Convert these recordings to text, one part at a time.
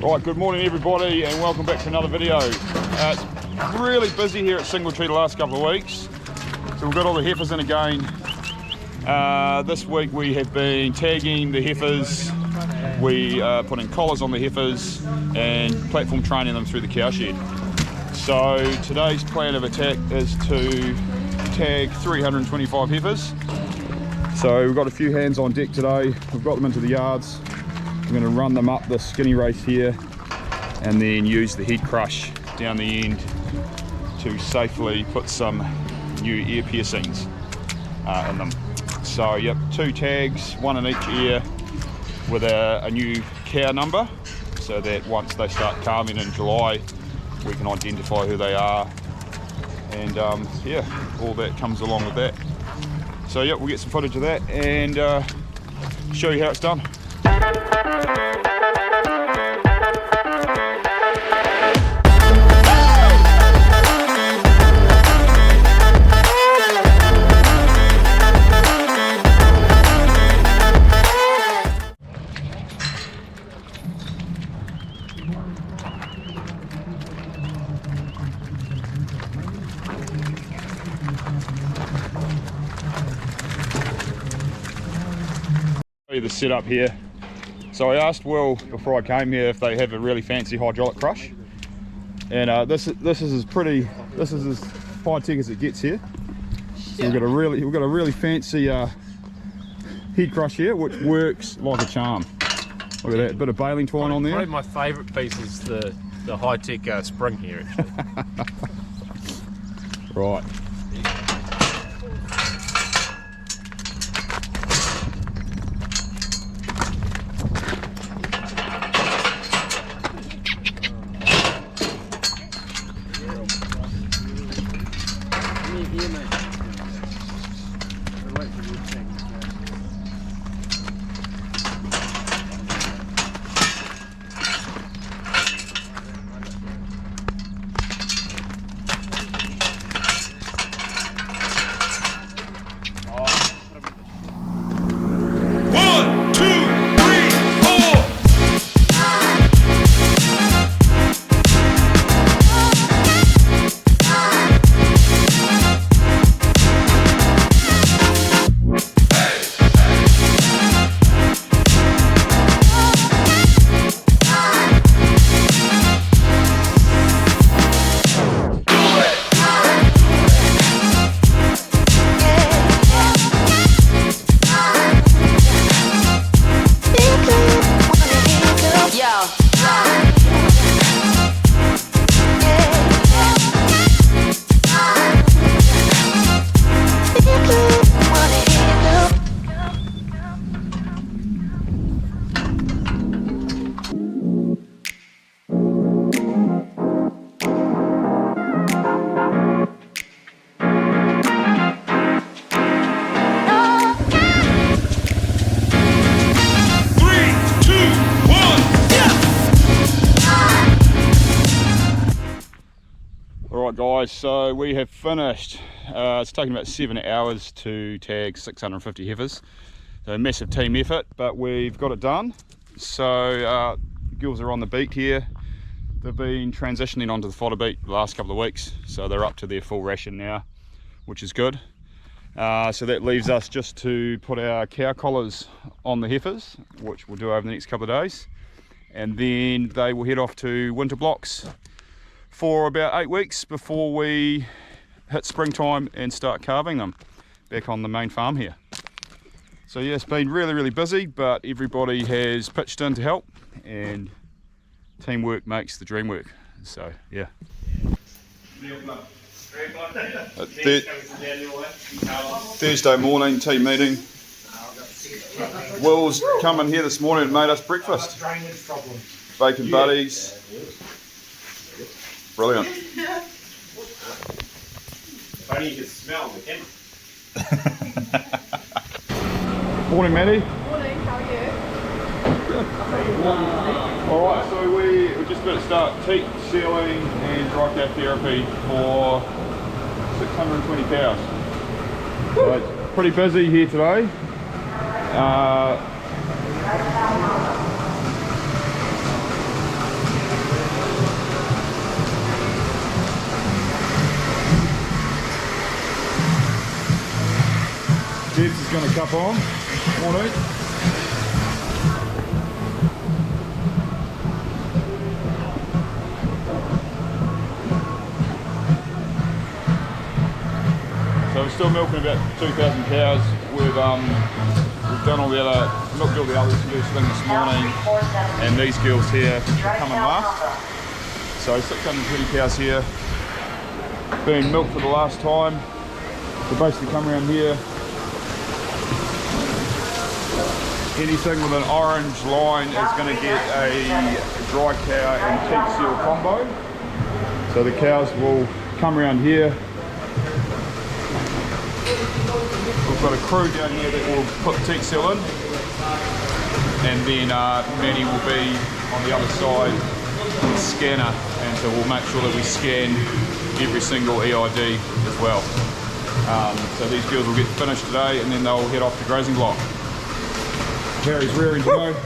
Right, good morning everybody and welcome back to another video. It's really busy here at Singletree the last couple of weeks. So we've got all the heifers in again. This week we have been tagging the heifers, we are putting collars on the heifers and platform training them through the cowshed. So today's plan of attack is to tag 325 heifers. So we've got a few hands on deck today. We've got them into the yards. I'm going to run them up the skinny race here and then use the head crush down the end to safely put some new ear piercings in them. So yep, 2 tags, 1 in each ear with a new cow number, so that once they start calving in July we can identify who they are, and yeah, all that comes along with that. So yep, we'll get some footage of that and show you how it's done. The setup here. So I asked Will before I came here if they have a really fancy hydraulic crush, and this is as high tech as it gets here. So we've got a really fancy head crush here, which works like a charm. Look at that, bit of baling twine on there. Probably my favourite piece is the high tech spring here actually. Right. Alright guys, so we have finished. It's taken about 7 hours to tag 650 heifers. So a massive team effort, but we've got it done. So girls are on the beat here. They've been transitioning onto the fodder beat the last couple of weeks, so they're up to their full ration now, which is good. So that leaves us just to put our cow collars on the heifers, which we'll do over the next couple of days, and then they will head off to winter blocks for about 8 weeks before we hit springtime and start calving them back on the main farm here. So yeah, it's been really busy, but everybody has pitched in to help, and teamwork makes the dream work. So yeah. Thursday morning team meeting. Will's come in here this morning and made us breakfast. Bacon buddies. Brilliant. Funny you can smell the camera. Morning, Maddie. Morning, how are you? Alright, so we're just about to start teat, sealing and dry cow therapy for 620 cows. So it's pretty busy here today. cup on. Morning. So we're still milking about 2,000 cows. We've done all the other, milked all the others first thing this morning, and these girls here are coming last. So 620 cows here, being milked for the last time. They basically come around here. Anything with an orange line is going to get a dry cow and teat seal combo. So the cows will come around here. We've got a crew down here that will put the teat seal in, and then Manny will be on the other side with a scanner, and so we'll make sure that we scan every single EID as well. So these girls will get finished today, and then they'll head off to grazing block. Harry's rearing to go.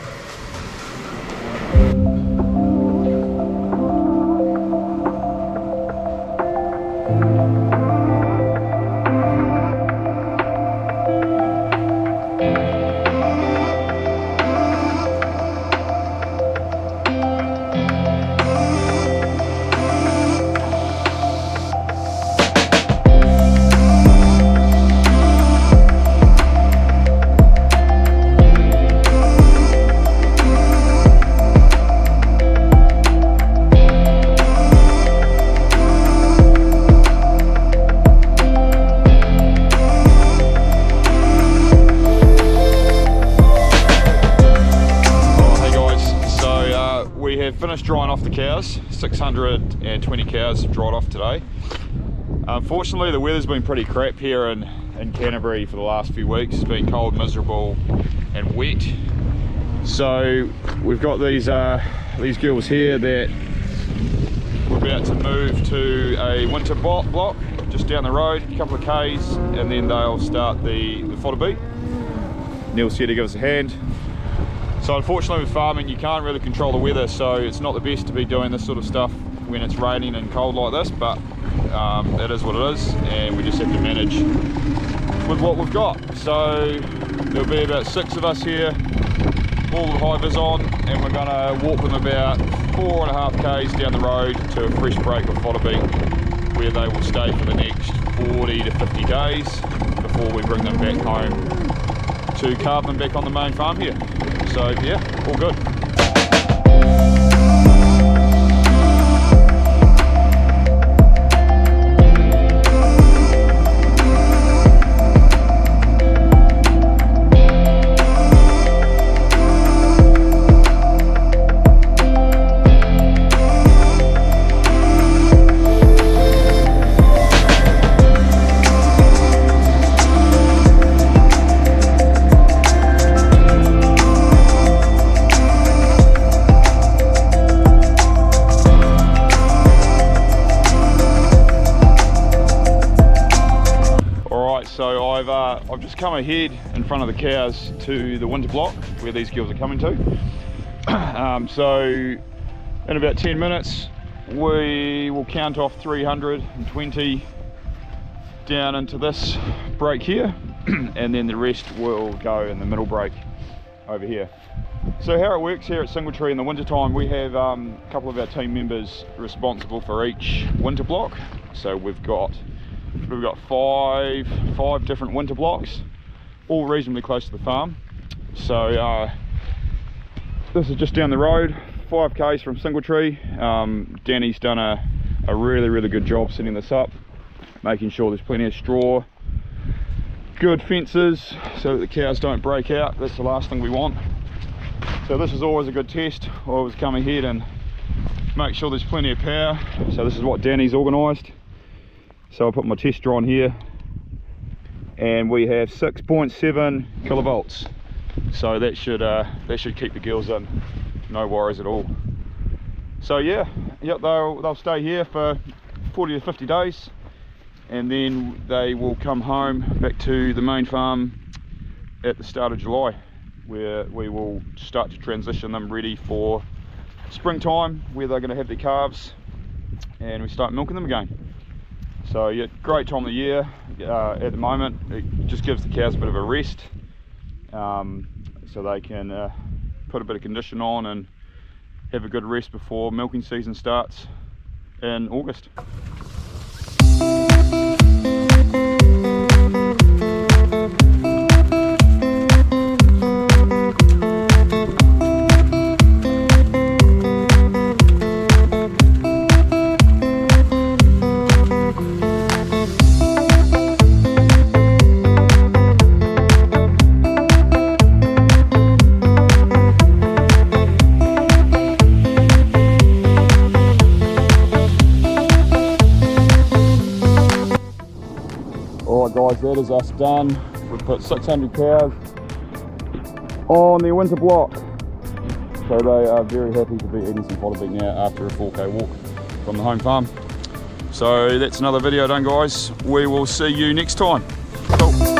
Finished drying off the cows. 620 cows have dried off today. Unfortunately, the weather's been pretty crap here in Canterbury for the last few weeks. It's been cold, miserable and wet. So we've got these girls here that we're about to move to a winter block just down the road, a couple of k's, and then they'll start the fodder beat. Neil's here to give us a hand. So unfortunately with farming you can't really control the weather, so it's not the best to be doing this sort of stuff when it's raining and cold like this, but it is what it is, and we just have to manage with what we've got. So there'll be about 6 of us here, all the heifers on, and we're going to walk them about 4.5 k's down the road to a fresh break of fodder beat, where they will stay for the next 40 to 50 days before we bring them back home to carve them back on the main farm here. So yeah, all good. So I've just come ahead in front of the cows to the winter block where these girls are coming to. So in about 10 minutes we will count off 320 down into this break here, and then the rest will go in the middle break over here. So how it works here at Singletree in the winter time, we have a couple of our team members responsible for each winter block. So we've got 5 different winter blocks, all reasonably close to the farm. So this is just down the road, 5 k's from Singletree. Danny's done a really good job setting this up, making sure there's plenty of straw, good fences so that the cows don't break out. That's the last thing we want. So this is always a good test. Always come ahead and make sure there's plenty of power. So this is what Danny's organised. So I'll put my tester on here, and we have 6.7 kilovolts. So that should keep the girls in, no worries at all. So yeah, they'll stay here for 40 to 50 days, and then they will come home back to the main farm at the start of July, where we will start to transition them ready for springtime, where they're going to have their calves and we start milking them again. So yeah, great time of the year at the moment. It just gives the cows a bit of a rest, so they can put a bit of condition on and have a good rest before milking season starts in August. Alright guys, that is us done. We've put 600 cows on their winter block. So they are very happy to be eating some fodder beet now after a 4k walk from the home farm. So that's another video done guys. We will see you next time. Cool.